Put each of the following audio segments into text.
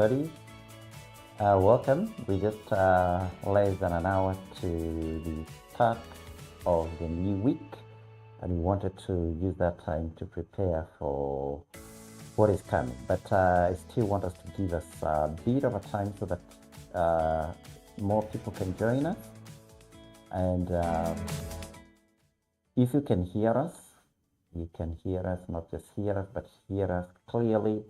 everybody. Welcome. We just less than an hour to the start of the new week, and we wanted to use that time to prepare for what is coming. But I still want us to give us a bit of a time so that more people can join us. And if you can hear us, you can hear us, not just hear us, but hear us clearly.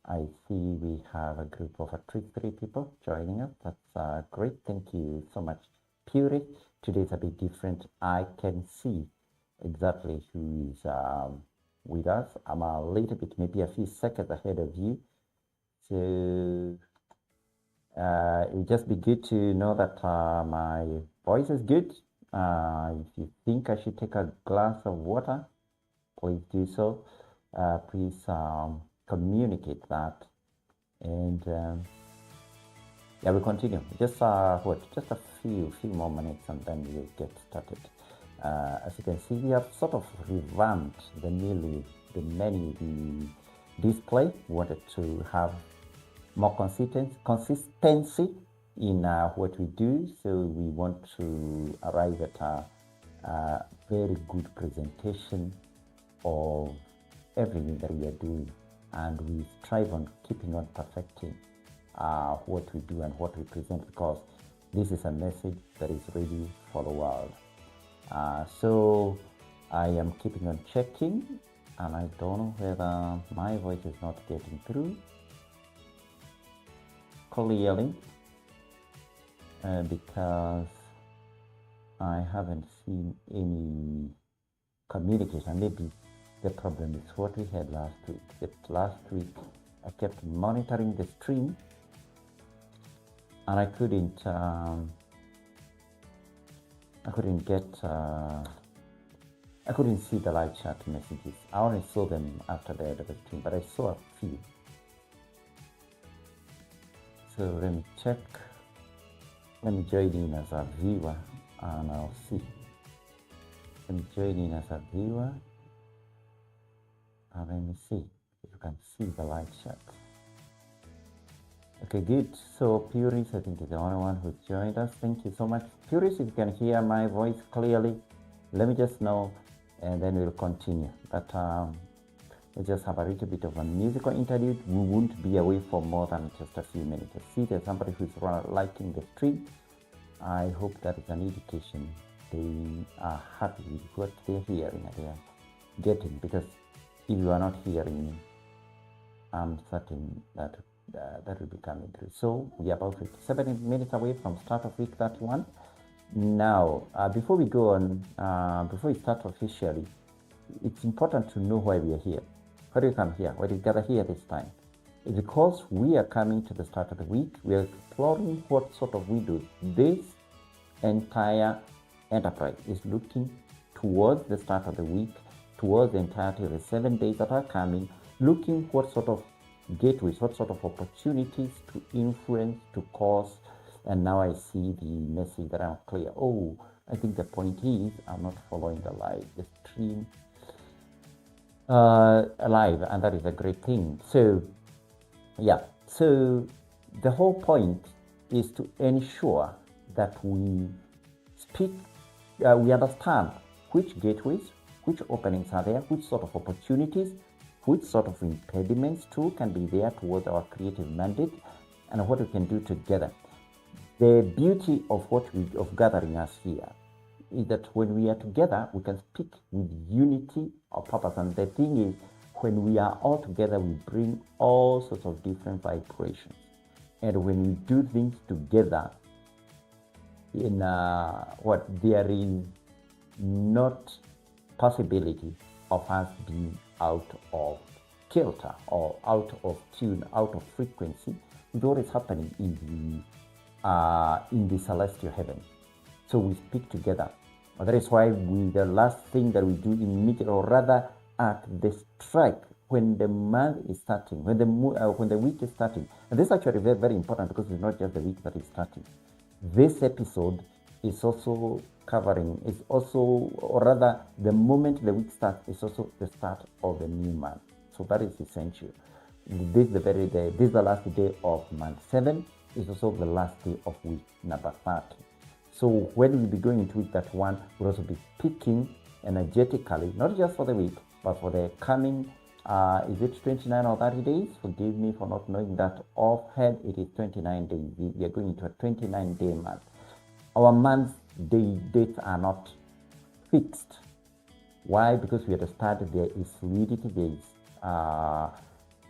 I see we have a group of three people joining us. That's great. Thank you so much. Puri, today's a bit different. I can see exactly who is with us. I'm a little bit, maybe a few seconds ahead of you. So it would just be good to know that my voice is good. If you think I should take a glass of water, please do so. Please communicate that, and yeah, we'll continue. Just just a few more minutes, and then we'll get started. As you can see, we have sort of revamped the menu, the display. We wanted to have more consistency in what we do, so we want to arrive at a very good presentation of everything that we are doing, and we strive on keeping on perfecting what we do and what we present, because this is a message that is ready for the world. So I am keeping on checking, and I don't know whether my voice is not getting through clearly because I haven't seen any communication. Maybe the problem is what we had last week. That last week I kept monitoring the stream, and I couldn't see the live chat messages. I only saw them after the end of the stream, but I saw a few. So let me check. Let me join in as a viewer, and I'll see. Let me join in as a viewer. And let me see if you can see the live chat. Okay, good. So Puris, I think, is the only one who joined us. Thank you so much. Puris, if you can hear my voice clearly, let me just know, and then we'll continue. But we'll just have a little bit of a musical interlude. We won't be away for more than just a few minutes. I see there's somebody who's liking the stream. I hope that is an indication they are happy with what they're hearing and they're getting, because if you are not hearing me, I'm certain that that will be coming through. So we are about 57 minutes away from start of week 31. Now, before we go on, before we start officially, it's important to know why we are here. Why do you come here? Why do you gather here this time? It's because we are coming to the start of the week. We are exploring what sort of windows this entire enterprise is looking towards the start of the week, towards the entirety of the 7 days that are coming, looking what sort of gateways, what sort of opportunities to influence, to cause. And now I see the message that I'm clear. Oh, I think the point is I'm not following the stream live, and that is a great thing. So yeah, so the whole point is to ensure that we speak, we understand which gateways, which openings are there, which sort of opportunities, which sort of impediments too can be there towards our creative mandate, and what we can do together. The beauty of of gathering us here is that when we are together, we can speak with unity of purpose. And the thing is, when we are all together, we bring all sorts of different vibrations. And when we do things together, in there is not possibility of us being out of kilter or out of tune, out of frequency with what is happening in the celestial heaven. So we speak together. That is why the last thing that we do immediately, or rather at the strike, when the month is starting, when the week is starting, and this is actually very, very important, because it's not just the week that is starting. This episode is also covering, or rather, the moment the week starts is also the start of the new month. So that is essential. This is the very day. This is the last day of month 7. It's also the last day of week number 30. So when we be going into week that one, we'll also be peaking energetically, not just for the week, but for the coming, is it 29 or 30 days? Forgive me for not knowing that offhand. It is 29 days. We are going into a 29-day month. Our month's dates are not fixed. Why? Because we at the start, there is fluidity, there is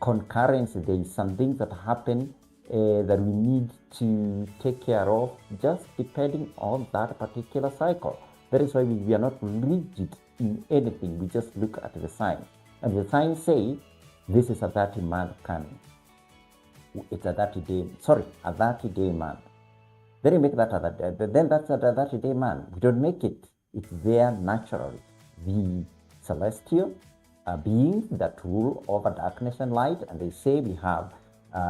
concurrency, there is some things that happen that we need to take care of, just depending on that particular cycle. That is why we are not rigid in anything. We just look at the signs. And the signs say, this is a 30-month coming. It's a 30-day month. Then you make that then that's a 30-day month. We don't make it. It's there naturally. The celestial beings that rule over darkness and light, and they say we have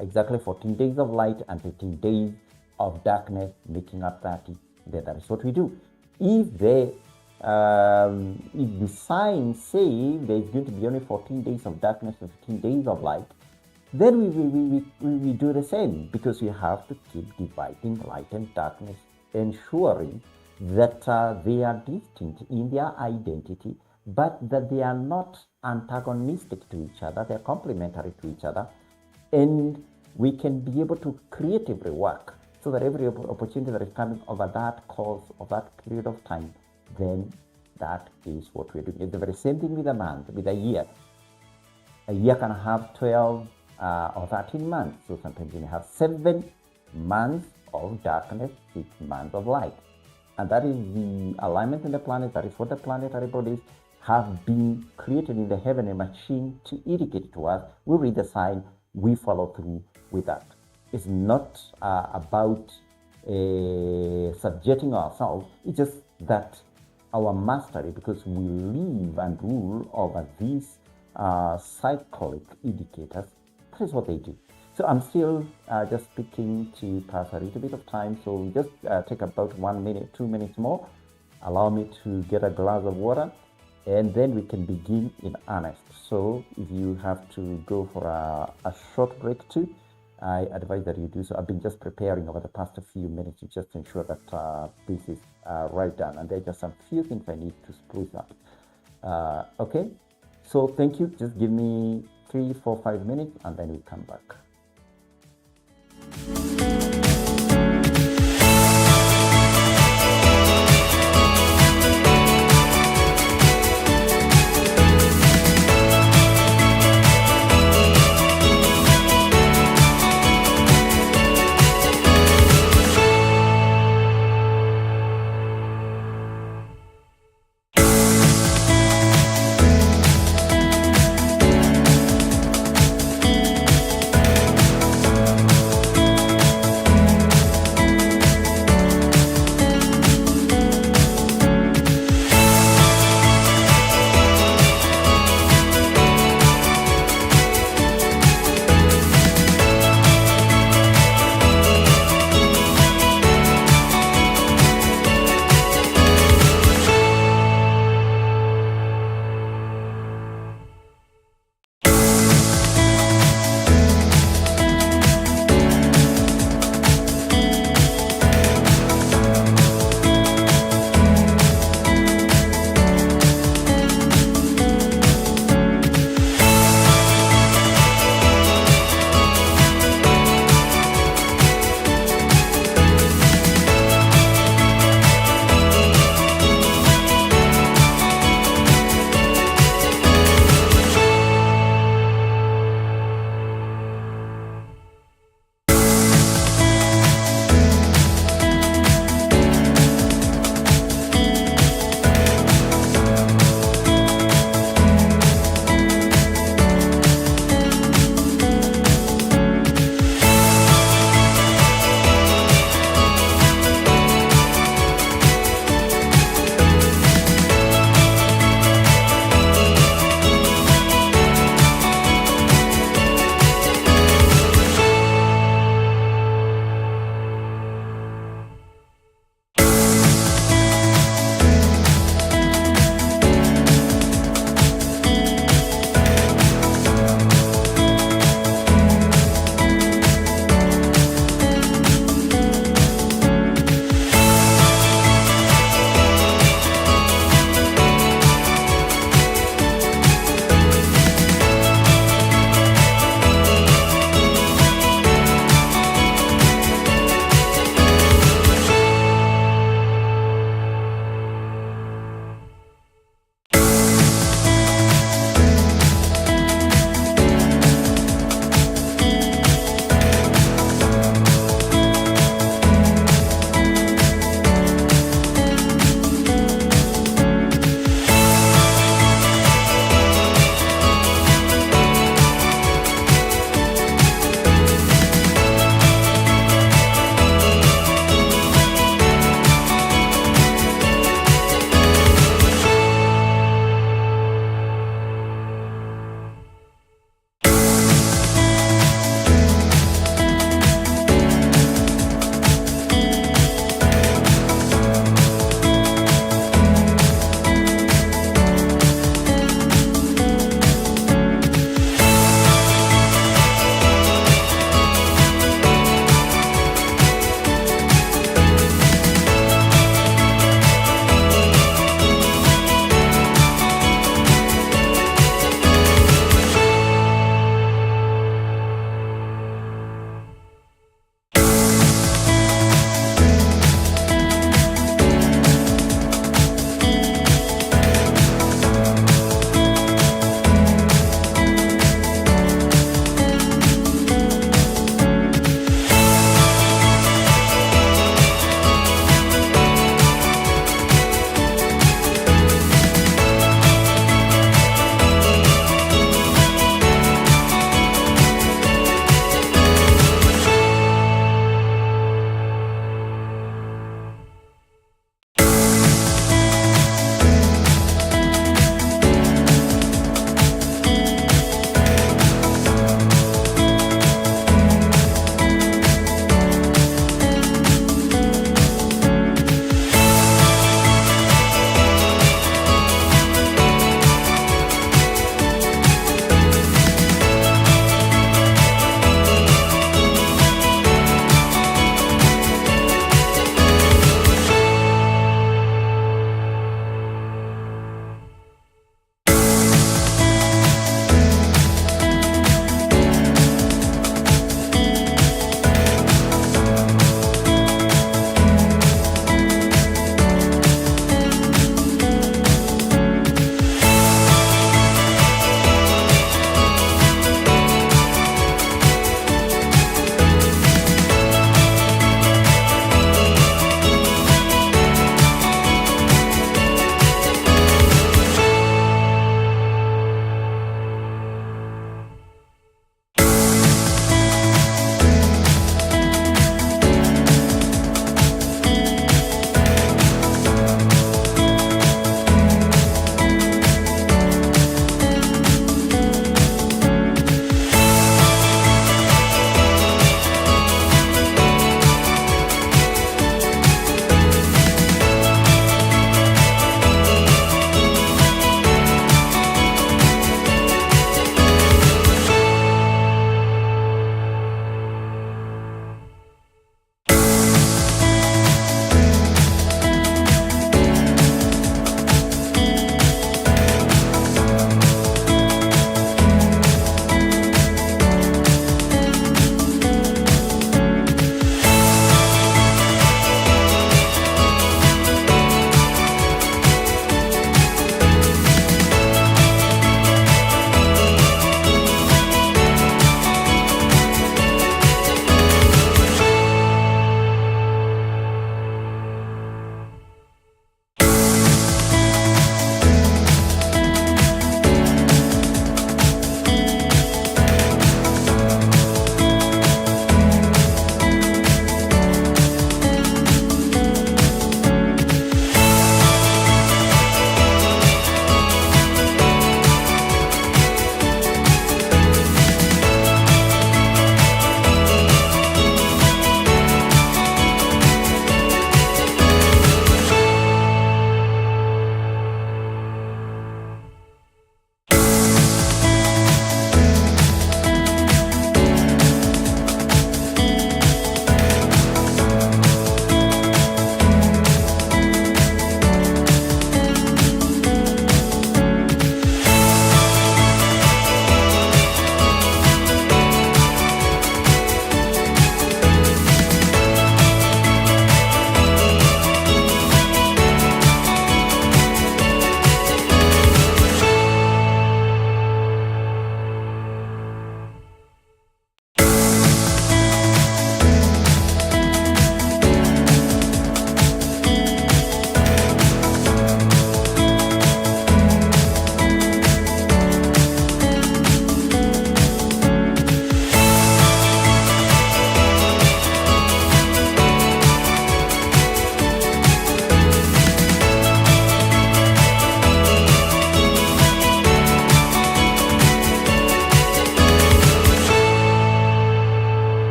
exactly 14 days of light and 15 days of darkness, making up 30. Then that is what we do. If the signs say there is going to be only 14 days of darkness and 15 days of light, then we do the same, because we have to keep dividing light and darkness, ensuring that they are distinct in their identity, but that they are not antagonistic to each other. They are complementary to each other, and we can be able to creatively work so that every opportunity that is coming over that course of that period of time, then that is what we're doing. It's the very same thing with a month, with a year. A year can have 12 or 13 months. So sometimes you may have 7 months of darkness, 6 months of light. And that is the alignment in the planet. That is what the planetary bodies have been created in the heavenly machine to indicate to us. We read the sign, we follow through with that. It's not about subjecting ourselves. It's just that our mastery, because we live and rule over these cyclic indicators, that is what they do. So I'm still just speaking to pass a little bit of time. So just take about 1 minute, 2 minutes more. Allow me to get a glass of water, and then we can begin in earnest. So if you have to go for a short break too, I advise that you do so. I've been just preparing over the past few minutes to just ensure that this is right done. And there are just some few things I need to spruce up. Okay, so thank you. Just give me 3, 4, 5 minutes, and then we come back.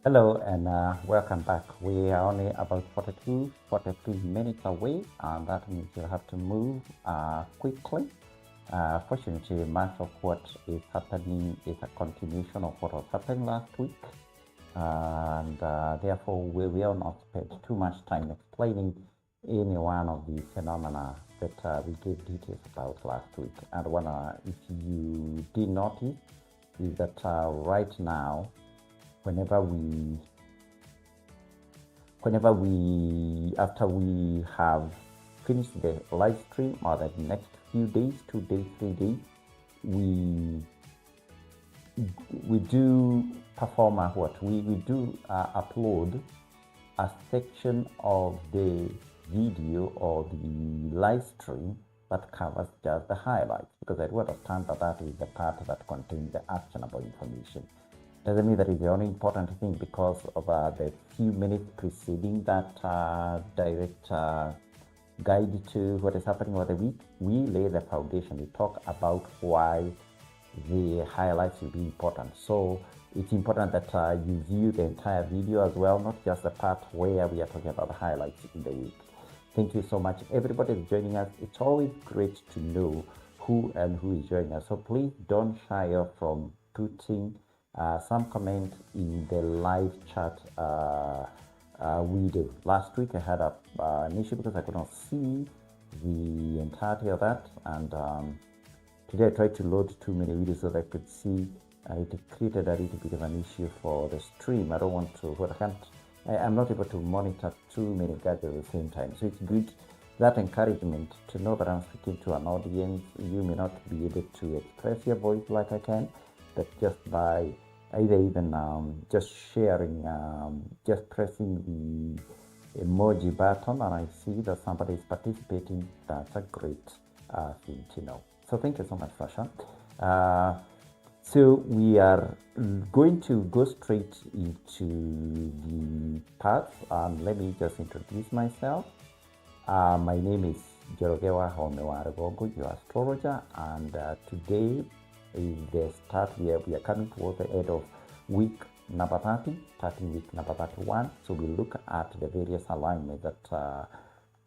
Hello and welcome back. We are only about 43 minutes away, and that means you'll have to move quickly. Fortunately, much of what is happening is a continuation of what was happening last week, and therefore we will not spend too much time explaining any one of the phenomena that we gave details about last week. And if you did notice, is that right now, whenever we after we have finished the live stream, or the next few days, 2 days, 3 days, we do perform we do upload a section of the video or the live stream that covers just the highlights, because I do understand that is the part that contains the actionable information. Doesn't mean that is the only important thing, because of the few minutes preceding that direct guide to what is happening over the week. We lay the foundation. We talk about why the highlights will be important. So it's important that you view the entire video as well, not just the part where we are talking about the highlights in the week. Thank you so much. Everybody is joining us. It's always great to know who is joining us. So please don't shy off from putting some comment in the live chat window. Last week I had an issue because I could not see the entirety of that, and today I tried to load too many videos so that I could see. It created a little bit of an issue for the stream. I don't want to, I'm not able to monitor too many gadgets at the same time. So it's good, that encouragement to know that I'm speaking to an audience. You may not be able to express your voice like I can, but just by either even just sharing, just pressing the emoji button, and I see that somebody is participating. That's a great thing to know. So thank you so much, Fasha. So we are going to go straight into the parts. Let me just introduce myself. My name is Jerogewa Homewaregogo, your astrologer, and today is the start. We are coming towards the end of week number 30, starting week number 31. So we look at the various alignments that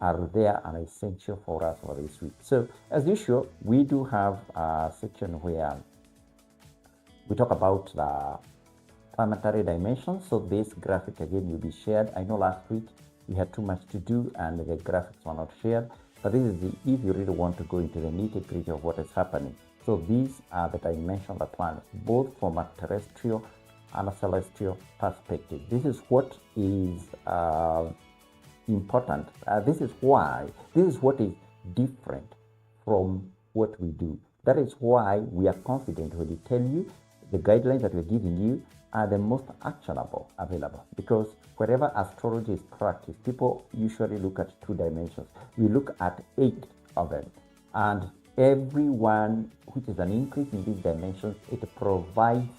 are there and essential for us for this week. So as usual, we do have a section where we talk about the planetary dimensions. So this graphic again will be shared. I know last week we had too much to do and the graphics were not shared, but this is if you really want to go into the nitty-gritty of what is happening. So these are the dimensions of the planets, both from a terrestrial and a celestial perspective. This is what is important. This is what is different from what we do. That is why we are confident when we tell you the guidelines that we're giving you are the most actionable available, because wherever astrology is practiced, people usually look at 2 dimensions. We look at 8 of them, and every one which is an increase in these dimensions, it provides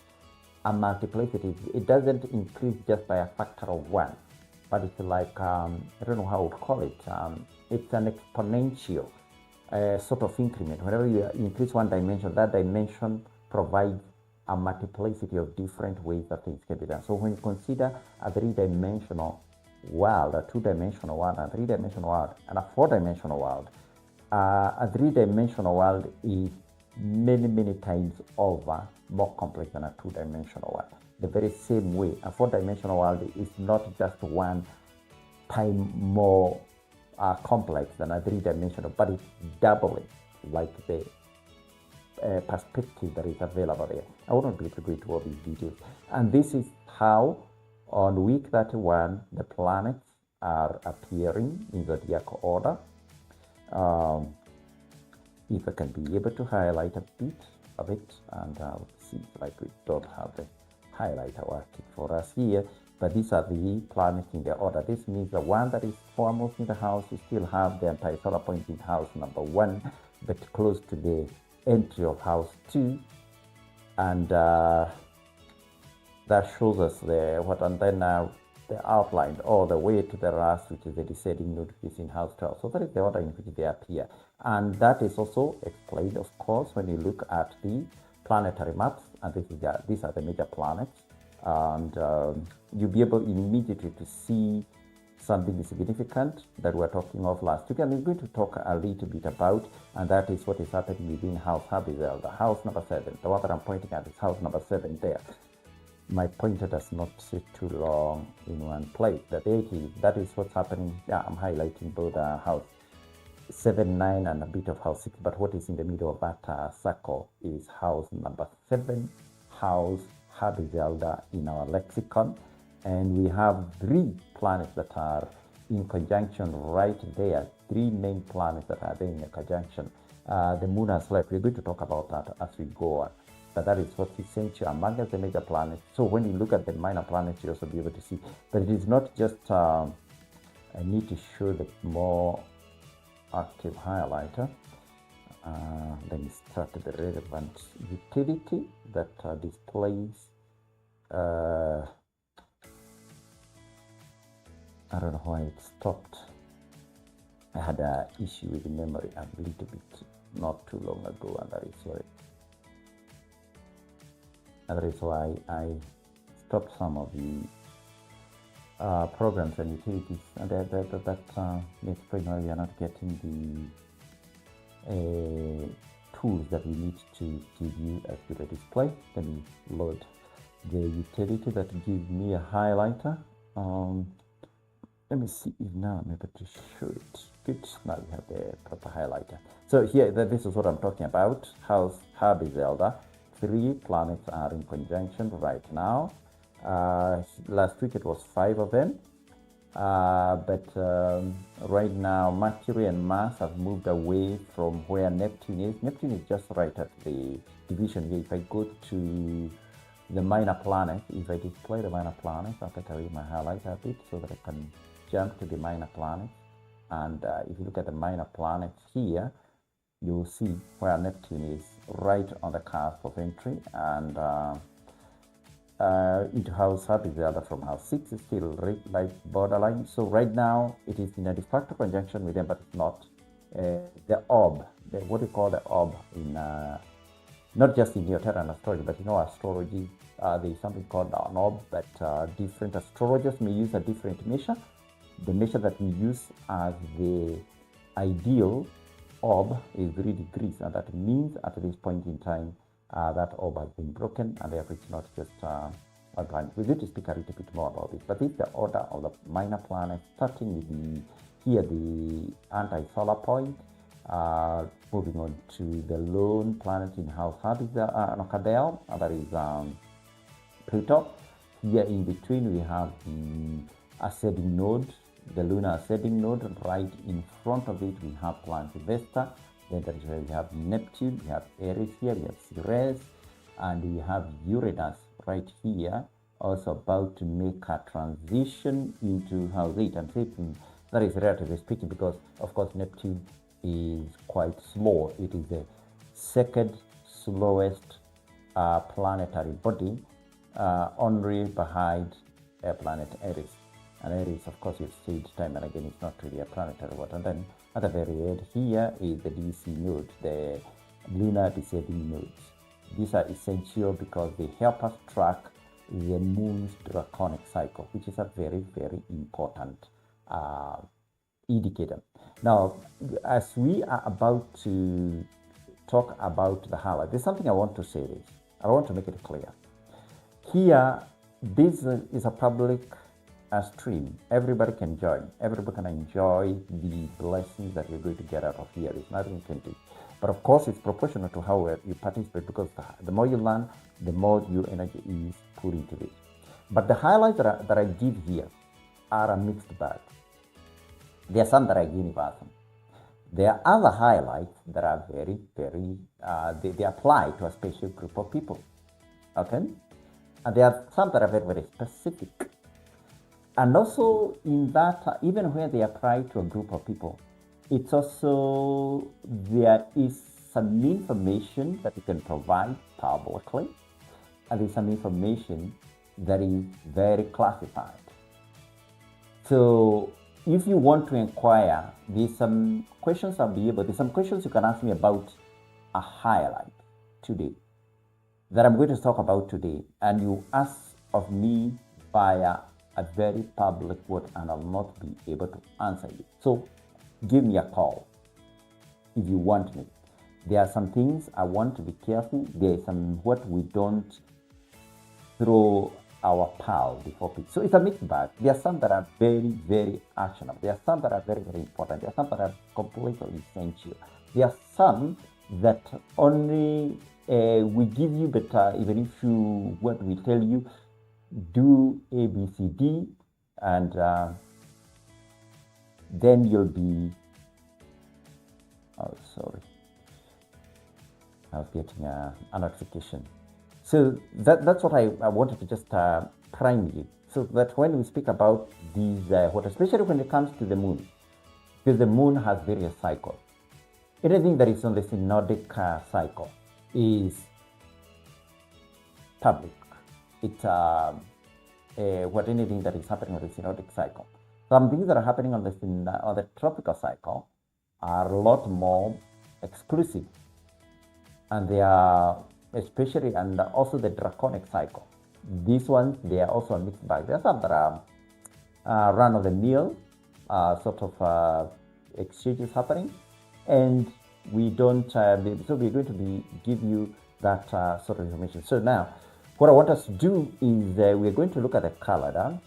a multiplicity. It doesn't increase just by a factor of 1, but it's like, I don't know how I would call it. It's an exponential sort of increment. Whenever you increase one dimension, that dimension provides a multiplicity of different ways that things can be done. So when you consider a 3-dimensional world, a 2-dimensional world, a 3-dimensional world, and a 4-dimensional world, a 3-dimensional world is many times over more complex than a 2-dimensional world. The very same way, a 4-dimensional world is not just 1 time more complex than a 3-dimensional, but it's doubling, like the perspective that is available there. I wouldn't be able to go into all these details. And this is how on week 31 the planets are appearing in zodiac order. If I can be able to highlight a bit of it, and I'll see, like we don't have the highlighter working for us here, but these are the planets in their order. This means the one that is foremost in the house, you still have the anti-solar point in house number 1, but close to the entry of house 2, and that shows us and then the outline all the way to the last, which is the descending node, which is in house 12. So that is the order in which they appear, and that is also explained, of course, when you look at the planetary maps. And these are the major planets and you'll be able immediately to see something significant that we're talking of last week, and we're going to talk a little bit about, and that is what is happening within House Habizel, the house number 7. The one that I'm pointing at is house number 7 there. My pointer does not sit too long in one place. That is what's happening. Yeah, I'm highlighting both house 7, 9, and a bit of house 6, but what is in the middle of that circle is house number 7, house Habizelda in our lexicon. And we have 3 planets that are in conjunction right there, 3 main planets that are there in a conjunction. The moon has left. We're going to talk about that as we go on. But that is what's essential among the major planets. So when you look at the minor planets, you'll also be able to see. But it is not just, I need to show the more active highlighter. Let me start the relevant utility that displays. I don't know why it stopped. I had an issue with the memory a little bit not too long ago, and that is why I stopped some of the programs and utilities, and that makes probably we are not getting the tools that we need to give you as good a display. Let me load the utility that gives me a highlighter. Let me see if now I'm able to show it. Good, now we have the proper highlighter. So here, this is what I'm talking about. House Habizelda. 3 planets are in conjunction right now. Last week it was 5 of them. But right now, Mercury and Mars have moved away from where Neptune is. Neptune is just right at the division here. If I go to the minor planet, if I display the minor planets, I'll take away my highlighter a bit so that I can jump to the minor planets. And if you look at the minor planets here, you'll see where Neptune is right on the cusp of entry, and into house Habizelda from house 6 is still like borderline. So right now it is in a de facto conjunction with them, but it's not the orb, what we call the orb in not just in Neoteran astrology, but astrology. There's something called an orb, but different astrologers may use a different measure. The measure that we use as the ideal orb is 3 degrees, and that means at this point in time that orb has been broken, and therefore it's not just one planet. We're going to speak a little bit more about this, but this is the order of the minor planets, starting with the anti-solar point, moving on to the lone planet in house Habizel, and that is Pluto. Here in between we have the ascending node, the lunar ascending node. Right in front of it we have planet Vesta. Then that is where we have Neptune, we have Aries here, we have Ceres, and we have Uranus right here, also about to make a transition into house 8. I'm saying that is relatively speaking because, of course, Neptune is quite slow. It is the second slowest planetary body, only behind a planet Aries. And Aries, of course, you've said time and again, it's not really a planetary one. And then at the very end here is the DC node, the lunar descending nodes. These are essential because they help us track the moon's draconic cycle, which is a very, very important indicator. Now, as we are about to talk about the highlight, there's something I want to say this. I want to make it clear. Here, this is a public stream. Everybody can join. Everybody can enjoy the blessings that you're going to get out of here. It's nothing you can do. But of course, it's proportional to how you participate, because the more you learn, the more your energy is put into it. But the highlights that I give here are a mixed bag. There are some that are universal. There are other highlights that are very, very, they apply to a special group of people. Okay? And there are some that are very, very specific. And also in that, even where they apply to a group of people, it's also, there is some information that you can provide publicly, and there's some information that is very classified. So if you want to inquire, there's some questions there's some questions you can ask me about a highlight today that I'm going to talk about today, and you ask of me via a very public word, and I'll not be able to answer you. So give me a call if you want me. There are some things I want to be careful. There is some what we don't throw our pal before people. So it's a mixed bag. There are some that are very, very actionable. There are some that are very, very important. There are some that are completely essential. There are some that only we give you, but even if you what we tell you, do A, B, C, D, and then you'll be. Oh, sorry. I was getting a notification. So that's what I wanted to just prime you, so that when we speak about these, especially when it comes to the moon, because the moon has various cycles. Anything that is on the synodic cycle is public. It's anything that is happening on the synodic cycle. Some things that are happening on the tropical cycle are a lot more exclusive, and they are especially, and also the draconic cycle. These ones, they are also a mixed bag. There are some that are run-of-the-mill sort of exchanges happening, and we don't. So we're going to give you that sort of information. So now, what I want us to do is we're going to look at the calendar,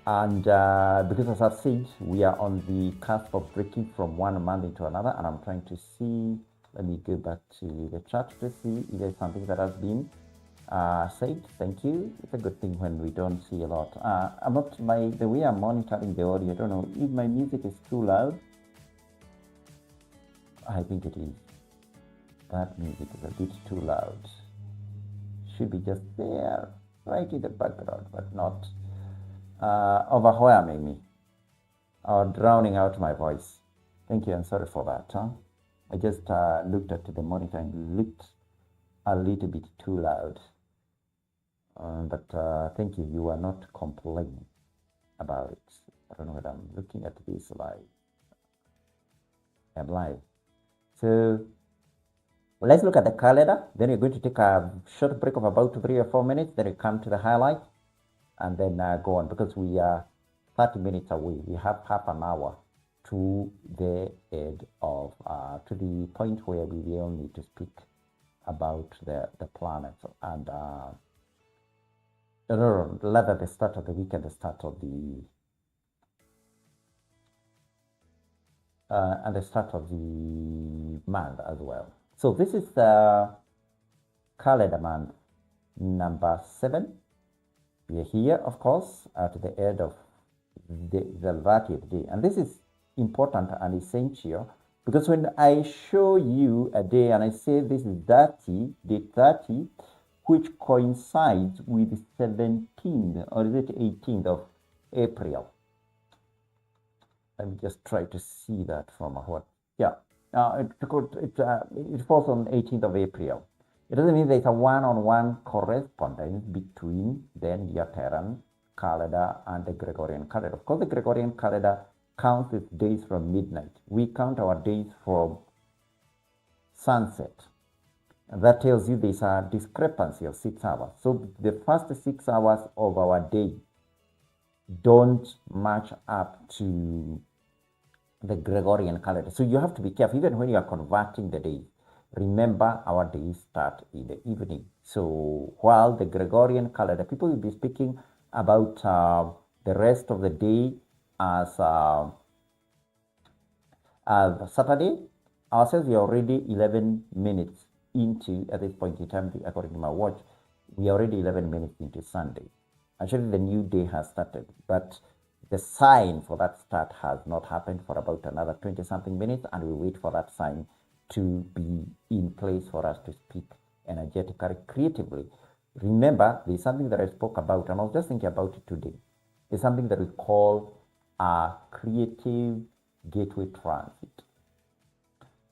and because as I've said, we are on the cusp of breaking from one month into another, and I'm trying to see. Let me go back to the chat to see if there's something that has been said. Thank you. It's a good thing when we don't see a lot. I'm not the way I'm monitoring the audio. I don't know if my music is too loud. I think it is. That music is a bit too loud. Should be just there, right in the background, but not overwhelming me or drowning out my voice. Thank you. I'm sorry for that. I just looked at the monitor and looked a little bit too loud. But thank you. You are not complaining about it. I don't know whether I'm looking at this live. I'm live. So let's look at the calendar. Then we're going to take a short break of about 3 or 4 minutes. Then we come to the highlight and then go on, because we are 30 minutes away. We have half an hour to the end of to the point where we will need to speak about the planets and rather the start of the week and the start of the month as well. So this is the calendar month number 7. We are here, of course, at the end of the 30th day, and this is important and essential, because when I show you a day and I say this is day 30, which coincides with the 17th, or is it 18th of April? Let me just try to see that from what. Yeah, it falls on 18th of April. It doesn't mean there's a one-on-one correspondence between the Neoteran calendar and the Gregorian calendar. Of course, the Gregorian calendar counts its days from midnight. We count our days from sunset. And that tells you there's a discrepancy of 6 hours. So the first 6 hours of our day don't match up to the Gregorian calendar. So you have to be careful, even when you are converting the days. Remember, our days start in the evening. So while the Gregorian calendar, people will be speaking about the rest of the day as Saturday, ourselves, we are already 11 minutes into, at this point in time, according to my watch, we are already 11 minutes into Sunday. Actually, the new day has started, but the sign for that start has not happened for about another 20-something minutes, and we wait for that sign to be in place for us to speak energetically, creatively. Remember, there's something that I spoke about, and I was just thinking about it today. It's something that we call a creative gateway transit.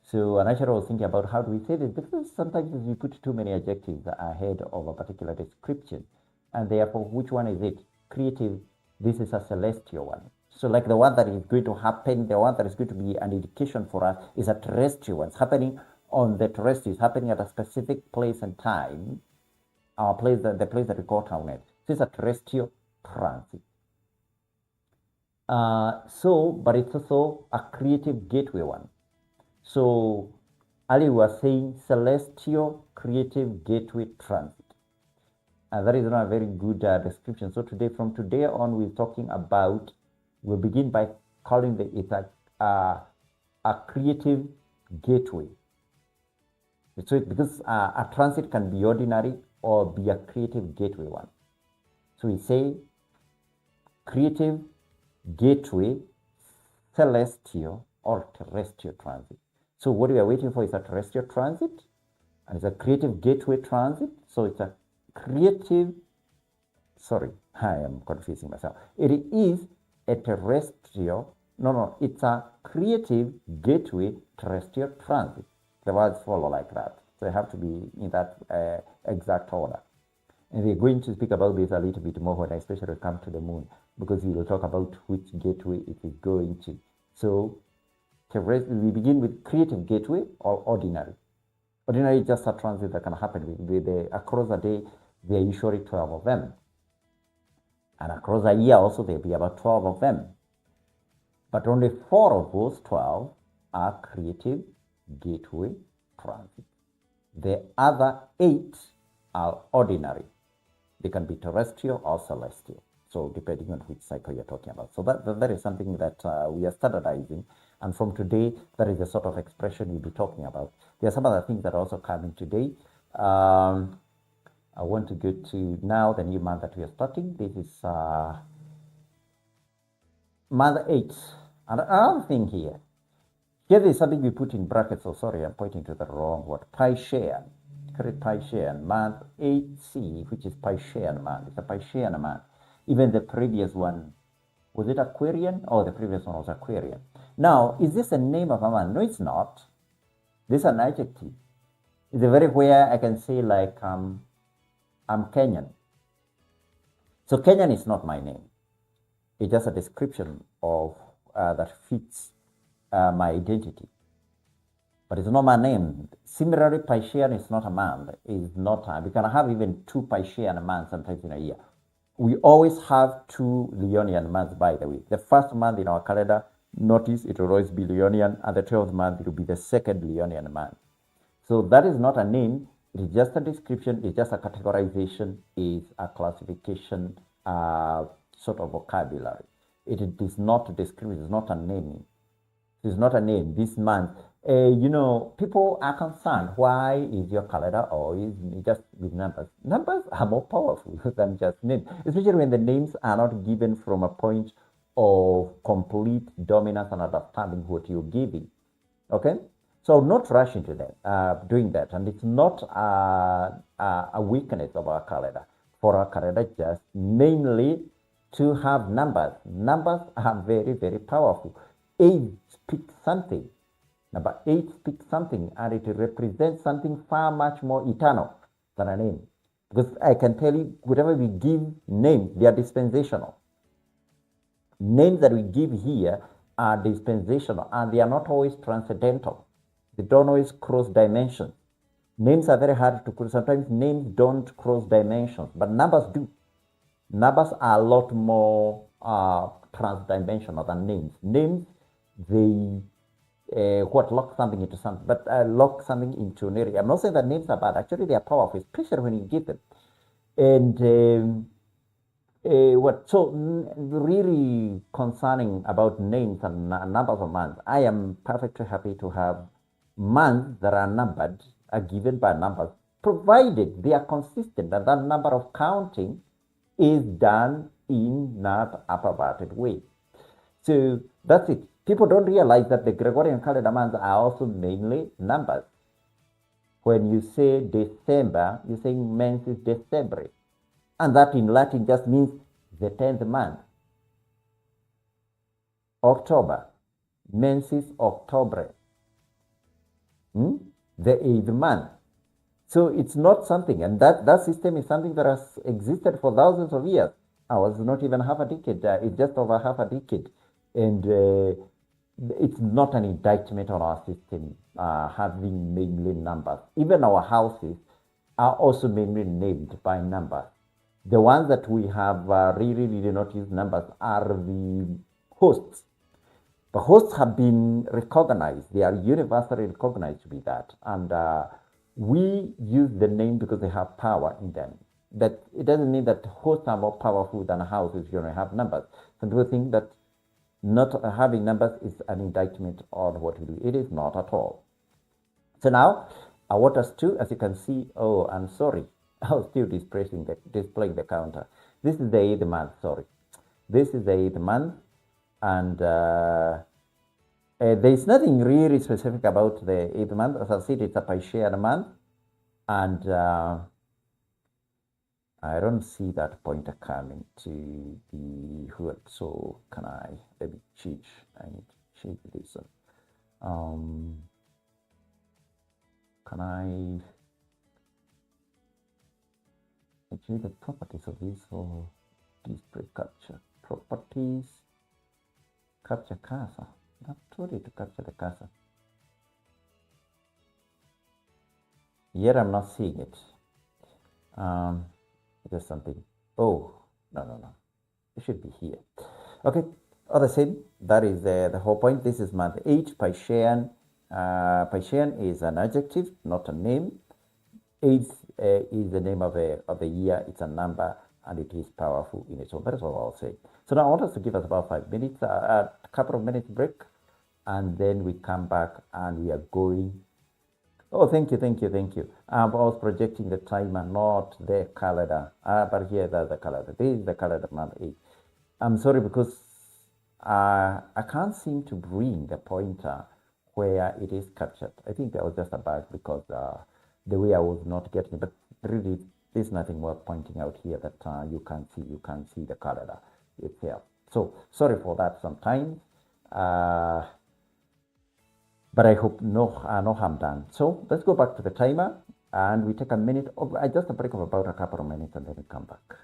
So, and actually I was thinking about how do we say this, because sometimes we put too many adjectives ahead of a particular description, and therefore, which one is it? Creative, this is a celestial one. So like the one that is going to happen, the one that is going to be an indication for us is a terrestrial one. It's happening on the terrestrial, it's happening at a specific place and time, the place that we call town. So it's a terrestrial transit. But it's also a creative gateway one. So Ali was saying celestial creative gateway transit. That is not a very good description. So from today on, we're talking about, we'll begin by calling it a creative gateway. So because a transit can be ordinary or be a creative gateway one. So we say creative gateway, celestial or terrestrial transit. So what we are waiting for is a terrestrial transit, and it's a creative gateway transit. So it's a creative, sorry, I am confusing myself. It is a terrestrial, it's a creative gateway terrestrial transit. The words follow like that. So they have to be in that exact order. And we're going to speak about this a little bit more when I especially come to the moon, because we will talk about which gateway it is going to. So we begin with creative gateway or ordinary. Ordinary is just a transit that can happen across a day. There are usually 12 of them. And across a year also there'll be about 12 of them. But only 4 of those 12 are creative gateway transit. The other 8 are ordinary. They can be terrestrial or celestial. So depending on which cycle you're talking about. So that is something that we are standardizing. And from today, that is the sort of expression we'll be talking about. There are some other things that are also coming today. I want to go to now the new month that we are starting. This is month 8. And another thing here. Here is something we put in brackets. So sorry, I'm pointing to the wrong word. Piscean. Correct, Piscean. Month 8C, which is Piscean month. It's a Piscean month. Even the previous one, was it Aquarian? Oh, the previous one was Aquarian. Now, is this a name of a man? No, it's not. This is an adjective. It's a very where I can say like, I'm Kenyan. So Kenyan is not my name. It's just a description of that fits my identity. But it's not my name. Similarly, Piscean is not a month. It's not. We can have even 2 Piscean months sometimes in a year. We always have 2 Leonian months, by the way. The first month in our calendar, notice it will always be Leonian, and the 12th month it will be the second Leonian month. So that is not a name. It is just a description. It's just a categorization. It's a classification sort of vocabulary. It is not a description. It's not a name. It's not a name. This month, people are concerned. Why is your calendar always just with numbers? Numbers are more powerful than just names, especially when the names are not given from a point of complete dominance and understanding what you're giving. Okay? So not rush into that, doing that. And it's not a weakness of our calendar. For our calendar, just mainly to have numbers. Numbers are very, very powerful. 8 speaks something. Number 8 speaks something, and it represents something far much more eternal than a name. Because I can tell you, whatever we give names, they are dispensational. Names that we give here are dispensational, and they are not always transcendental. They don't always cross dimensions. Names are very hard to cross. Sometimes names don't cross dimensions, but numbers do. Numbers are a lot more transdimensional than names. Names, they lock something into something, but lock something into an area. I'm not saying that names are bad. Actually, they are powerful, especially when you give them. And really concerning about names and numbers of months, I am perfectly happy to have months that are numbered, are given by numbers, provided they are consistent and that number of counting is done in not a perverted way. So that's it. People don't realize that the Gregorian calendar months are also mainly numbers. When you say December, you're saying mensis December. And that in Latin just means the 10th month. October, mensis October. The 8th month. So it's not something, and that system is something that has existed for thousands of years. I was not even half a decade. It's just over half a decade. And it's not an indictment on our system having mainly numbers. Even our houses are also mainly named by numbers. The ones that we have really not used numbers are the hosts. The hosts have been recognized. They are universally recognized to be that. And we use the name because they have power in them. That it doesn't mean that hosts are more powerful than houses if you don't have numbers. Some people think that not having numbers is an indictment on what we do. It is not at all. So now I want us to, as you can see, oh, I'm sorry, I was still displaying the counter. This is the 8th month, sorry. This is the 8th month, and there's nothing really specific about the 8th month. As I said, it's a Piscean month, and I don't see that pointer coming to the hood. So can I maybe change? I need to change this one. Can I change the properties of this or display capture? Properties, capture cursor. Not ready to capture the cursor. Yet I'm not seeing it. There's something. Oh, no. It should be here. Okay, all the same, that is the whole point. This is month 8, Piscean. Piscean is an adjective, not a name. 8 is the name of the year. It's a number, and it is powerful in its own. That is all I'll say. So now I want us to give us about 5 minutes, a couple of minutes break, and then we come back and we are going. Oh, thank you. I was projecting the timer, not the calendar. But here, there's the calendar. This is the calendar month 8. I'm sorry because I can't seem to bring the pointer where it is captured. I think that was just a bug because the way I was not getting it. But really, there's nothing worth pointing out here that you can see. You can see the calendar itself. So sorry for that sometimes. But I hope no harm done. So let's go back to the timer and we take a minute, just a break of about a couple of minutes, and then we come back.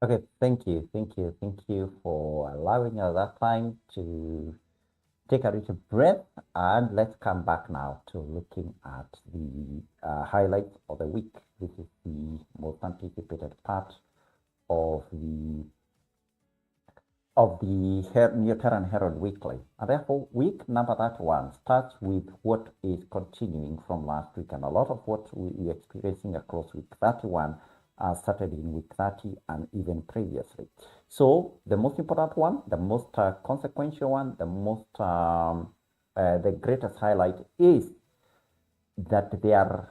Okay, thank you, thank you for allowing us that time to take a little breath, and let's come back now to looking at the highlights of the week. This is the most anticipated part of the Neoteran Herald Weekly. And therefore, week number 31 starts with what is continuing from last week. And a lot of what we are experiencing across week 31 started in week 30 and even previously. So the most important one, the most consequential one, the greatest highlight is that there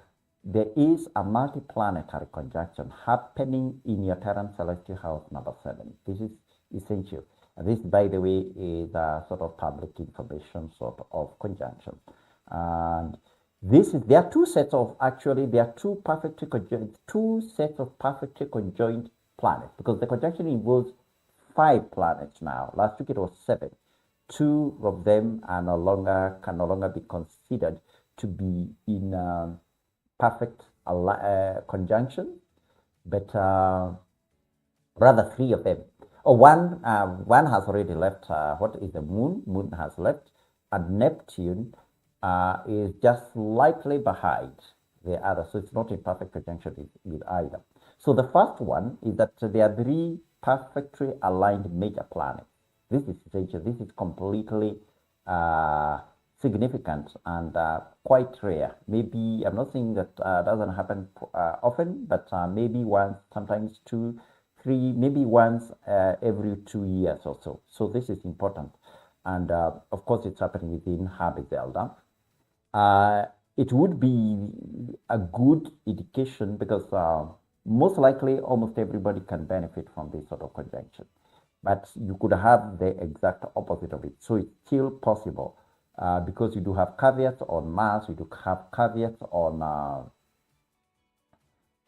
is a multi-planetary conjunction happening in your Terran celestial house number 7. This is essential. This, by the way, is a sort of public information sort of conjunction. And there are two sets of, actually, there are two sets of perfectly conjoined planets, because the conjunction involves 5 planets now. Last week it was 7. 2 of them can no longer be considered to be in perfect conjunction, but rather 3 of them. One has already left. What is the moon? Moon has left, and Neptune is just slightly behind the other, so it's not in perfect conjunction with either. So the first one is that there are 3 perfectly aligned major planets. This is essential. This is completely significant and quite rare. Maybe, I'm not saying that doesn't happen often, but maybe once, sometimes 2, 3, maybe once every 2 years or so. So this is important. And of course, it's happening within Habizelda. It would be a good indication, because most likely almost everybody can benefit from this sort of conjunction. But you could have the exact opposite of it. So it's still possible, because you do have caveats on Mars, you do have caveats on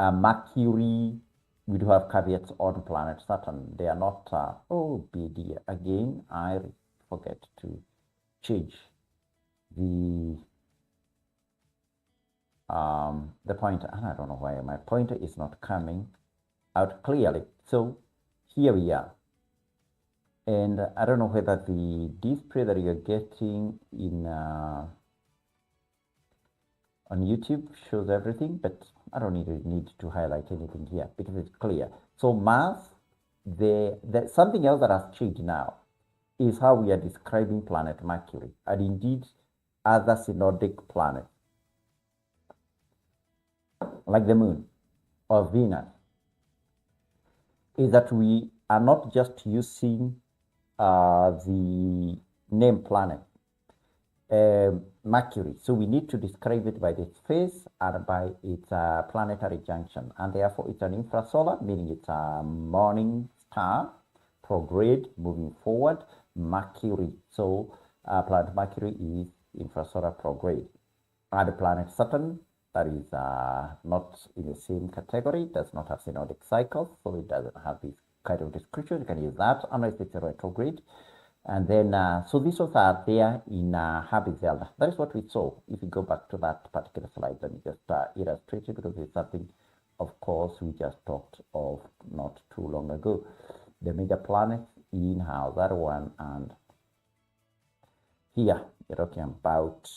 Mercury, we do have caveats on planet Saturn. They are not, oh, BD, again, I forget to change the pointer, and I don't know why my pointer is not coming out clearly. So here we are. And I don't know whether the display that you're getting in on YouTube shows everything, but I don't need to highlight anything here because it's clear. So Mars, something else that has changed now is how we are describing planet Mercury, and indeed other synodic planets like the moon or Venus, is that we are not just using the name planet Mercury. So we need to describe it by its phase and by its planetary junction. And therefore, it's an infrasolar, meaning it's a morning star, prograde, moving forward, Mercury. So planet Mercury is infrasolar prograde. And the planet Saturn, that is not in the same category, does not have synodic cycles, so it doesn't have this kind of description. You can use that unless it's a retrograde. And then, so these ones are there in Habizelda. That is what we saw. If you go back to that particular slide, let me just illustrate it, because it's something, of course, we just talked of not too long ago. The major planets in house, that one, and here you're talking about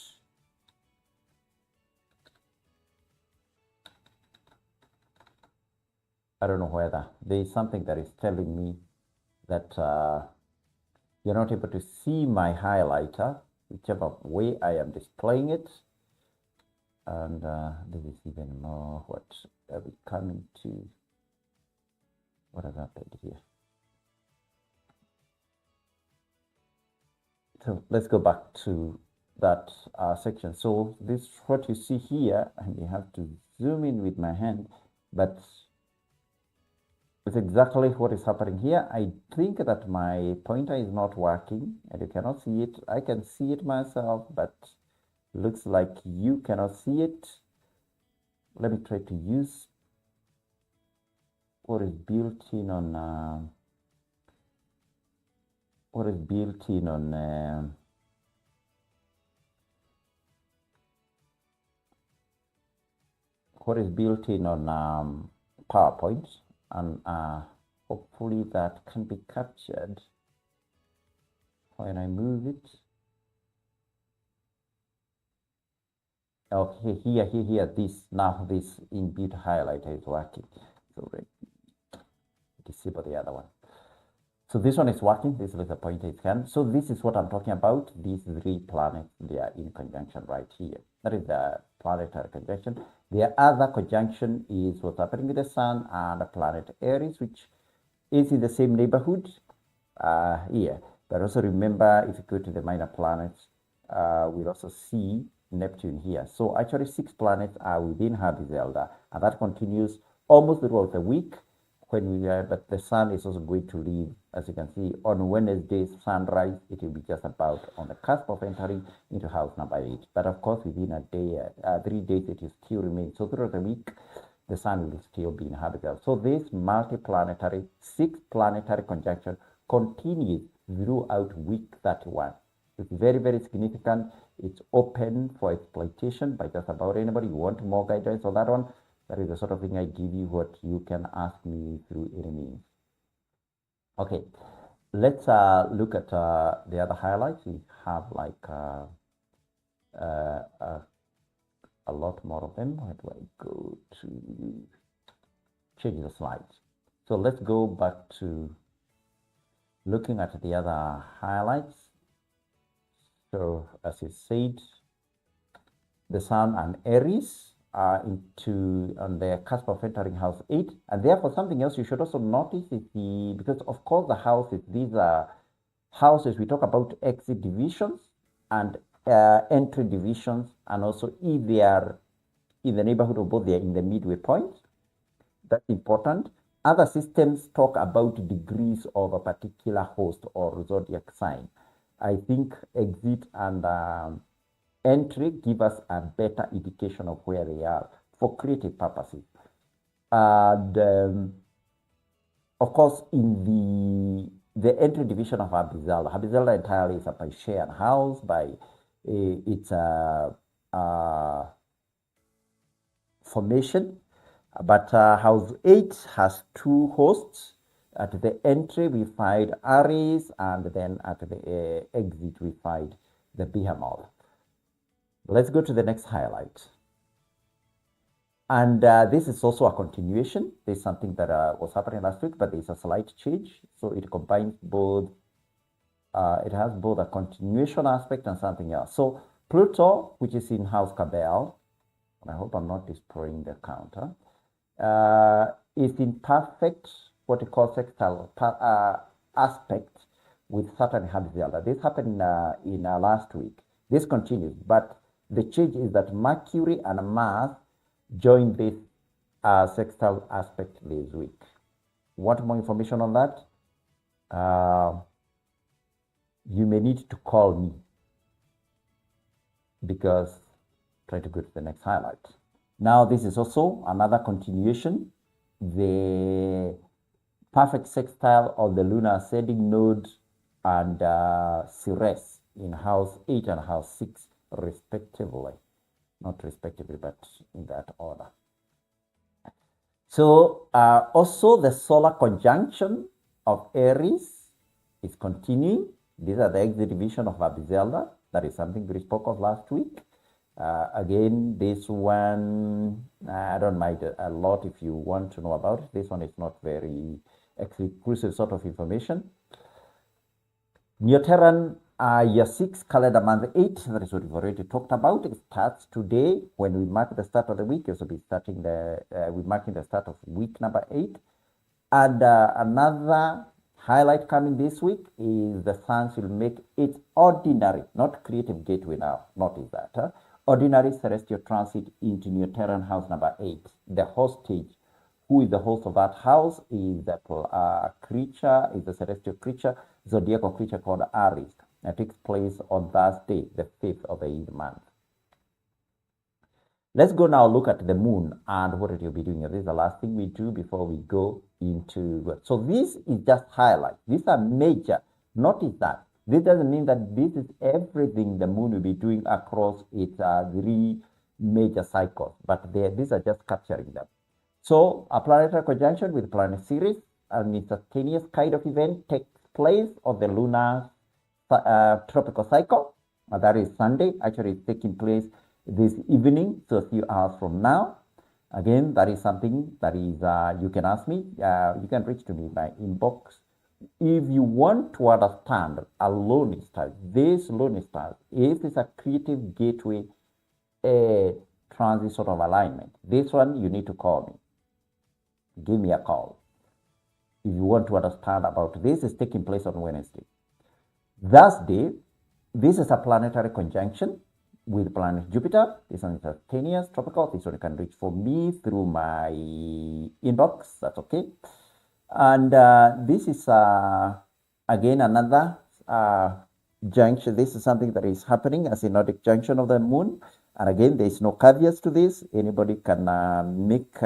I don't know whether there is something that is telling me that you're not able to see my highlighter, whichever way I am displaying it. And this is even more, what are we coming to? What has happened here? So let's go back to that section. So this is what you see here, and you have to zoom in with my hand, but it's exactly what is happening here. I think that my pointer is not working, and you cannot see it. I can see it myself, but looks like you cannot see it. Let me try to use what is built in on what is built in on PowerPoint, and Hopefully that can be captured when I move it. Okay, here, this inbuilt highlighter is working. So disable the other one. So this one is working, this is the pointer scan. So this is what I'm talking about. These 3 planets, they are in conjunction right here. That is the planetary conjunction. The other conjunction is what's happening with the Sun and the planet Aries, which is in the same neighborhood here. But also remember, if you go to the minor planets, we'll also see Neptune here. So actually 6 planets are within Zelda, and that continues almost throughout the week. But the Sun is also going to leave, as you can see, on Wednesday's sunrise. It will be just about on the cusp of entering into house number 8. But of course, within a day, 3 days, it will still remain. So throughout the week, the Sun will still be in Abigail. So this multi-planetary, 6 planetary conjunction continues throughout week 31. It's very, very significant. It's open for exploitation by just about anybody. You want more guidance on that one? That is the sort of thing I give you, what you can ask me through any means. Okay, let's look at the other highlights. We have like a lot more of them. Where do I go to change the slides? So let's go back to looking at the other highlights. So as you said, the Sun and Aries are on the cusp of entering house 8, and therefore something else you should also notice is because of course the houses, these are houses, we talk about exit divisions and entry divisions, and also if they are in the neighborhood of both, they are in the midway point. That's important. Other systems talk about degrees of a particular host or zodiac sign. I think exit and entry give us a better indication of where they are for creative purposes. And of course, in the entry division of Habizelda entirely is by shared house, by its formation. But house 8 has 2 hosts. At the entry, we find Aries, and then at the exit, we find the Behemoth. Let's go to the next highlight. And this is also a continuation. There's something that was happening last week, but there's a slight change. So it combines both, it has both a continuation aspect and something else. So Pluto, which is in House Cabell, and I hope I'm not destroying the counter, is in perfect, what we call sextile aspect with Saturn and Habizelda. This happened in last week. This continues, but the change is that Mercury and Mars join this sextile aspect this week. Want more information on that? You may need to call me, because try to go to the next highlight. Now this is also another continuation. The perfect sextile of the lunar ascending node and Ceres in house 8 and house 6 respectively. Not respectively, but in that order. So also the solar conjunction of Aries is continuing. These are the exit division of Abizelda. That is something we spoke of last week. Again, this one, I don't mind a lot if you want to know about it. This one is not very exclusive sort of information. Neoteran year 6, calendar month 8, that is what we've already talked about. It starts today when we mark the start of the week. We'll be starting we're marking the start of week number 8. And another highlight coming this week is the Sun will make its ordinary, not creative gateway now, notice that, ordinary celestial transit into Neoteran house number 8. The hostage, who is the host of that house, is the creature, is the celestial creature, zodiacal creature called Aries. That takes place on Thursday, the 5th of the 8th month. Let's go now look at the moon and what it will be doing. This is the last thing we do before we go into. So this is just highlight. These are major. Notice that. This doesn't mean that this is everything the moon will be doing across its 3 major cycles, but these are just capturing them. So a planetary conjunction with planet Ceres an instantaneous kind of event takes place on the lunar tropical cycle. That is Sunday. Actually, it's taking place this evening, so a few hours from now. Again, that is something that is, you can ask me, you can reach to me by inbox. If you want to understand a lone star, this lone star is a creative gateway transit sort of alignment. This one, you need to call me. Give me a call. If you want to understand about this, it's taking place on Wednesday. Thursday, this is a planetary conjunction with planet Jupiter. This one is instantaneous, tropical. This one you can reach for me through my inbox. That's okay. And this is again another junction. This is something that is happening as a synodic junction of the moon. And again, there is no caveats to this. Anybody can make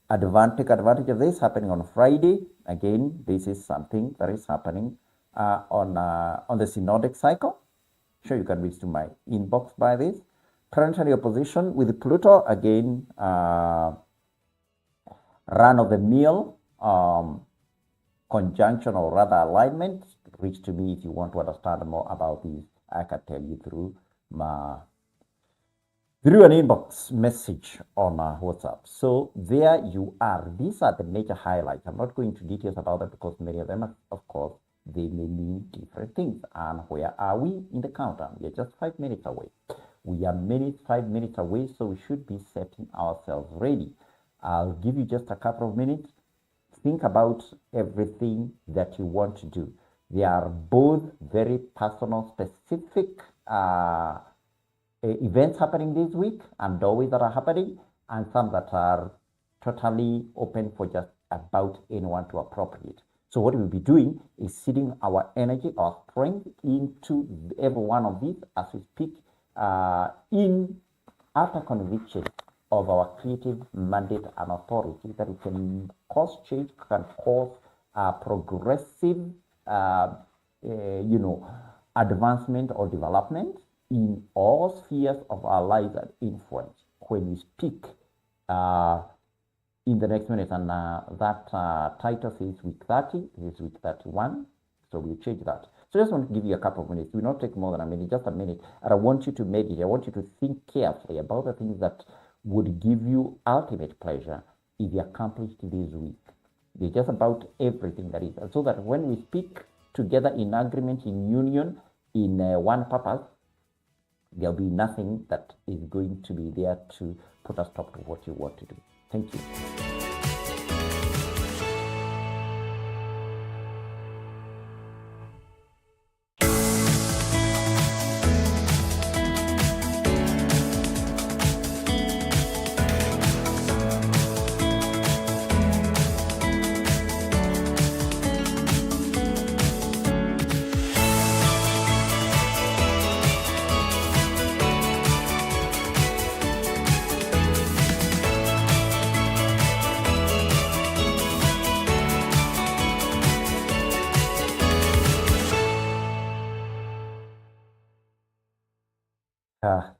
advantage of this happening on Friday. Again, this is something that is happening on the synodic cycle. Sure, you can reach to my inbox by this. Planetary opposition with Pluto, again, run-of-the-mill conjunction or rather alignment. Reach to me if you want to understand more about this. I can tell you through an inbox message on WhatsApp. So there you are. These are the major highlights. I'm not going into details about them because many of them, of course, they may mean different things. And where are we in the countdown? We are just 5 minutes away. We are 5 minutes away, so we should be setting ourselves ready. I'll give you just a couple of minutes. Think about everything that you want to do. They are both very personal, specific events happening this week, and doorways that are happening, and some that are totally open for just about anyone to appropriate. So what we'll be doing is seeding our energy, our strength into every one of these as we speak in utter conviction of our creative mandate and authority that it can cause change, can cause progressive, advancement or development in all spheres of our lives and influence when we speak in the next minute. And that title says week 30, this is week 31, so we'll change that. So I just want to give you a couple of minutes. It will not take more than a minute, just a minute. And I want you to meditate. I want you to think carefully about the things that would give you ultimate pleasure if you accomplished this week. It's just about everything that is. So that when we speak together in agreement, in union, in one purpose, there'll be nothing that is going to be there to put a stop to what you want to do. Thank you.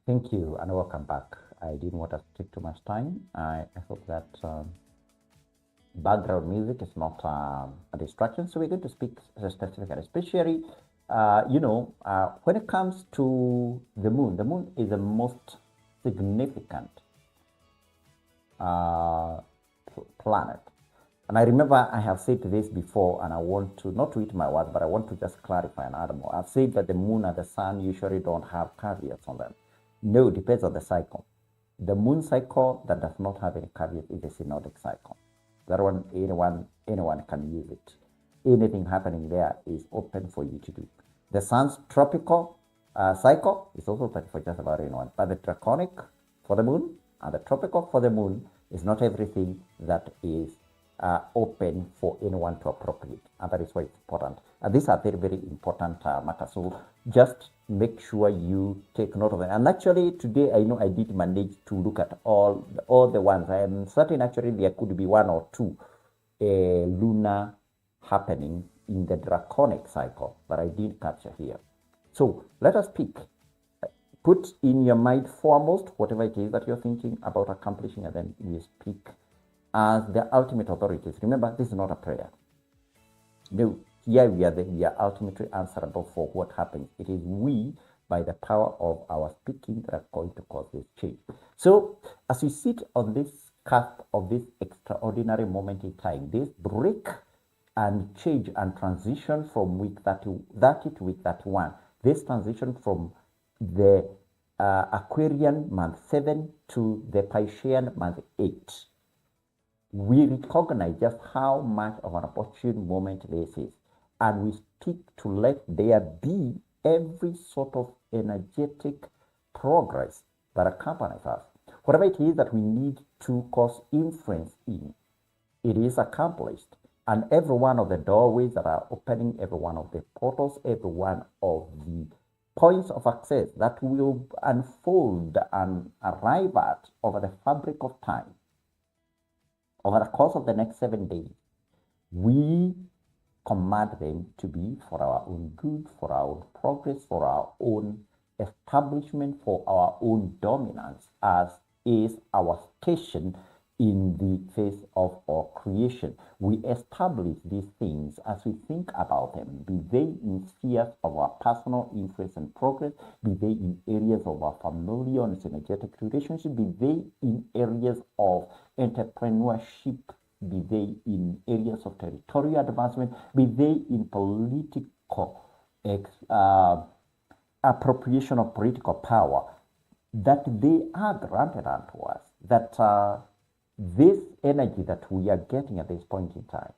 Thank you and welcome back. I didn't want to take too much time. I hope that background music is not a distraction. So we're going to speak specifically, especially, when it comes to the moon is the most significant planet. And I remember I have said this before, and I want to, not to eat my words, but I want to just clarify and add more. I've said that the moon and the sun usually don't have caveats on them. No, it depends on the cycle. The moon cycle that does not have any caveats is a synodic cycle. That one, anyone can use it. Anything happening there is open for you to do. The sun's tropical cycle is also open for just about anyone. But the draconic for the moon and the tropical for the moon is not everything that is open for anyone to appropriate, and that is why it's important. And these are very, very important matters. So just make sure you take note of them. And actually, today I know I did manage to look at all the ones. I am certain actually there could be one or two lunar happening in the draconic cycle that I did capture here. So let us pick. Put in your mind foremost whatever it is that you're thinking about accomplishing, and then we speak as the ultimate authorities. Remember, this is not a prayer. No, here we are ultimately answerable for what happens. It is we, by the power of our speaking, that are going to cause this change. So, as we sit on this cusp of this extraordinary moment in time, this break and change and transition from week 30 to week 31, this transition from the Aquarian month 7 to the Piscean month 8, we recognize just how much of an opportune moment this is, and we speak to let there be every sort of energetic progress that accompanies us. Whatever it is that we need to cause influence in, it is accomplished. And every one of the doorways that are opening, every one of the portals, every one of the points of access that will unfold and arrive at over the fabric of time, over the course of the next 7 days, we command them to be for our own good, for our own progress, for our own establishment, for our own dominance, as is our station in the face of our creation. We establish these things as we think about them, be they in spheres of our personal influence and progress, be they in areas of our familial and synergetic relationship, be they in areas of entrepreneurship, be they in areas of territorial advancement, be they in political appropriation of political power, that they are granted unto us, that this energy that we are getting at this point in time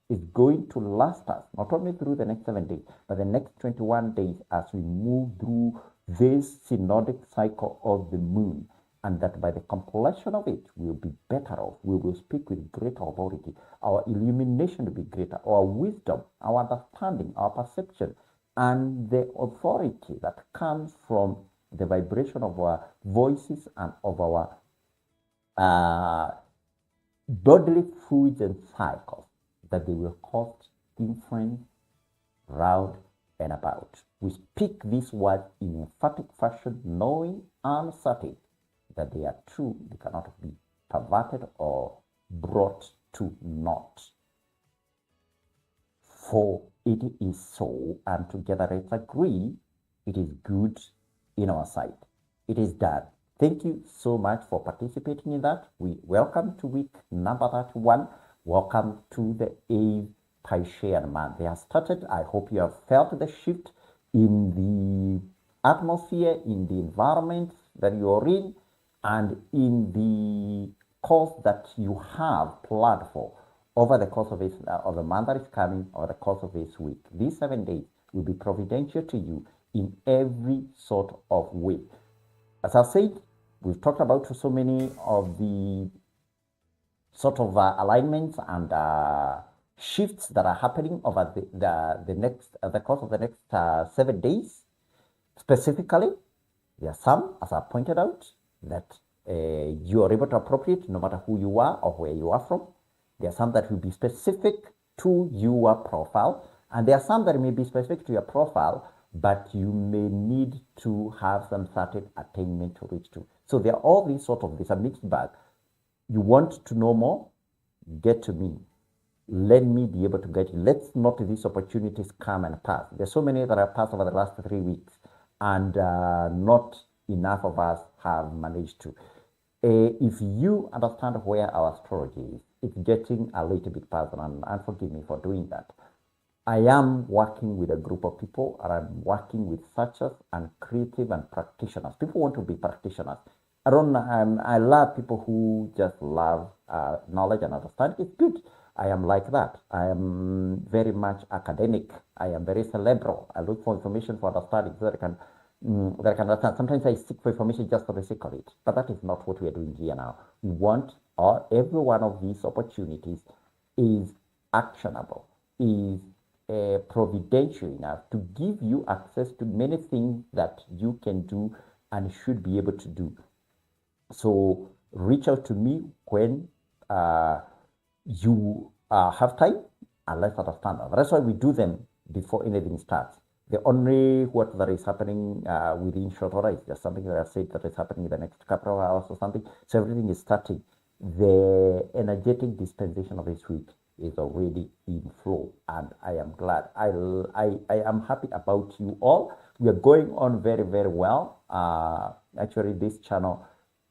is going to last us not only through the next 7 days, but the next 21 days as we move through this synodic cycle of the moon, and that by the completion of it, we'll be better off. We will speak with greater authority. Our illumination will be greater. Our wisdom, our understanding, our perception, and the authority that comes from the vibration of our voices and of our bodily fluids and cycles, that they will cause influence round and about. We speak these words in emphatic fashion, knowing and certain that they are true, they cannot be perverted or brought to naught. For it is so, and together let's agree, it is good in our sight. It is done. Thank you so much for participating in that. We welcome to week number 31. Welcome to the 8th Piscean month. They have started. I hope you have felt the shift in the atmosphere, in the environment that you're in, and in the course that you have planned for over the course of the month that is coming, over the course of this week. These 7 days will be providential to you in every sort of way. As I said, we've talked about so many of the sort of alignments and shifts that are happening over the course of the next 7 days. Specifically, there are some, as I pointed out, that you are able to appropriate no matter who you are or where you are from. There are some that will be specific to your profile, and there are some that may be specific to your profile, but you may need to have some certain attainment to reach to. So there are all these sort of, there's a mixed bag. You want to know more? Get to me. Let me be able to get you. Let's not let these opportunities come and pass. There's so many that have passed over the last 3 weeks, and not enough of us have managed to. If you understand where our astrology is, it's getting a little bit personal, and forgive me for doing that. I am working with a group of people, and I'm working with searchers and creative and practitioners. People want to be practitioners. I love people who just love knowledge and understanding. It's good. I am like that. I am very much academic. I am very cerebral. I look for information for understanding so that I can understand. Sometimes I seek for information just for the sake of it, but that is not what we are doing here now. We want every one of these opportunities is actionable, is providential enough to give you access to many things that you can do and should be able to do. So reach out to me when you have time, and let's understand that. That's why we do them before anything starts. The only what that is happening within short order is just something that I've said that is happening in the next couple of hours or something. So everything is starting the energetic dispensation of this week is already in flow, and I am glad. I am happy about you all. We are going on very, very well. Actually, this channel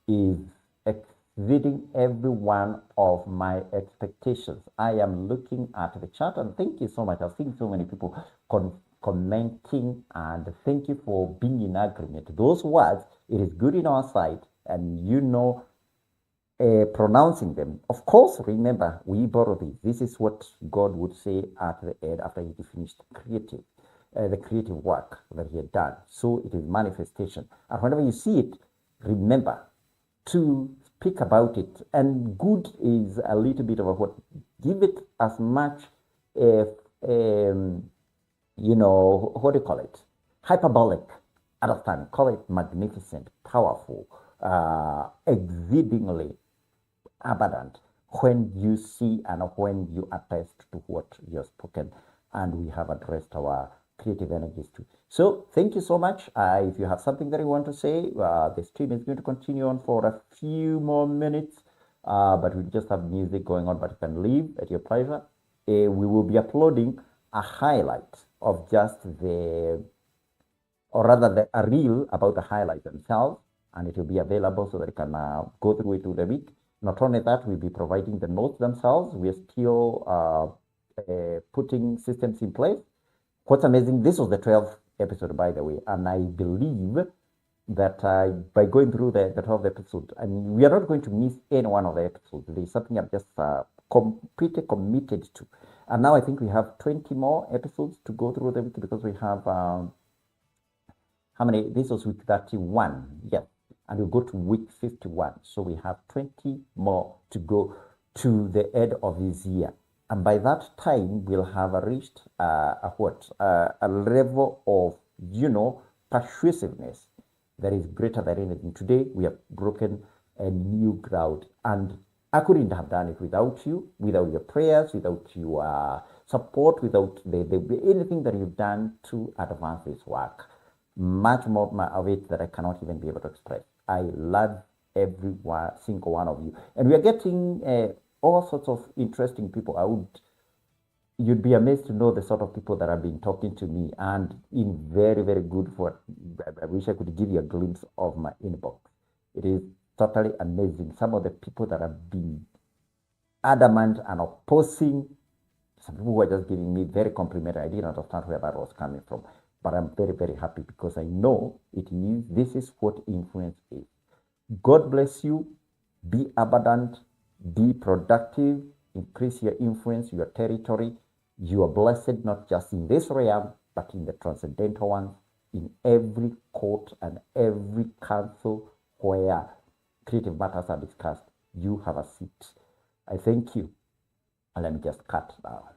is exceeding every one of my expectations. I am looking at the chat, and thank you so much. I've seen so many people commenting, and thank you for being in agreement. Those words, it is good in our sight, and you know, pronouncing them. Of course, remember, we borrow these. This is what God would say at the end after he finished the creative work that he had done. So it is manifestation. And whenever you see it, remember to speak about it. And good is a little bit of a what. Give it as much, you know, what do you call it? Hyperbolic understanding. Call it magnificent, powerful, exceedingly abundant when you see and when you attest to what you have spoken, and we have addressed our creative energies too. So thank you so much. If you have something that you want to say, the stream is going to continue on for a few more minutes, but we just have music going on, but you can leave at your pleasure. We will be uploading a highlight of just a reel about the highlights themselves, and it will be available so that you can go through it through the week. Not only that, we'll be providing the notes themselves. We're still putting systems in place. What's amazing, this was the 12th episode, by the way, and I believe that by going through the 12th episode, and we are not going to miss any one of the episodes. There's something I'm just completely committed to. And now I think we have 20 more episodes to go through the week, because we have, how many? This was week 31, yes. And we'll go to week 51. So we have 20 more to go to the end of this year. And by that time, we'll have reached a level of, you know, persuasiveness that is greater than anything. Today, we have broken a new ground. And I couldn't have done it without you, without your prayers, without your support, without anything that you've done to advance this work. Much more of it that I cannot even be able to express. I love every single one of you. And we are getting all sorts of interesting people. You'd be amazed to know the sort of people that have been talking to me, and in very, very good for, I wish I could give you a glimpse of my inbox. It is totally amazing. Some of the people that have been adamant and opposing, some people were just giving me very complimentary. I didn't understand where that was coming from. But I'm very, very happy, because I know this is what influence is. God bless you. Be abundant. Be productive. Increase your influence, your territory. You are blessed not just in this realm, but in the transcendental ones, in every court and every council where creative matters are discussed. You have a seat. I thank you. And let me just cut now.